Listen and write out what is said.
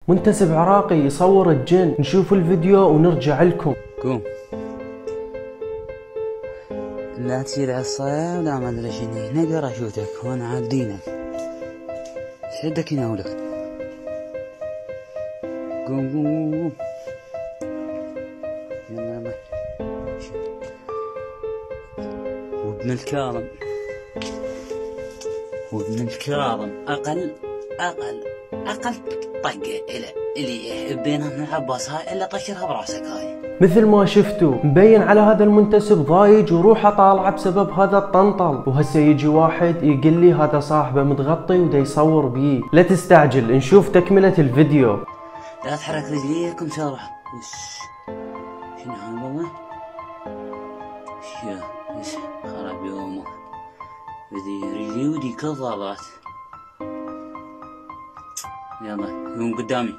منتسب عراقي يصور الجن. نشوف الفيديو ونرجع لكم. قوم، لا تصير عصاية ولا ما ادري شنو، هنا باراشوتك وانا عالدينك. شدك هنا ولك. قوم قوم قوم قوم. يلا يلا. وابن الكاظم، وابن الكاظم اقل طقه اللي بينهم العباس هاي الا طشرها براسك هاي. مثل ما شفتوا مبين على هذا المنتسب ضايج وروحه طالعه بسبب هذا الطنطل، وهسه يجي واحد يقول لي هذا صاحبه متغطي ودا يصور بيه. لا تستعجل، نشوف تكملة الفيديو. لا تحرك رجليك ومسرح. شنو هذا والله؟ شو خرب يومك. بدي رجلي ودي كل ضابات. يلا قوم قدامي.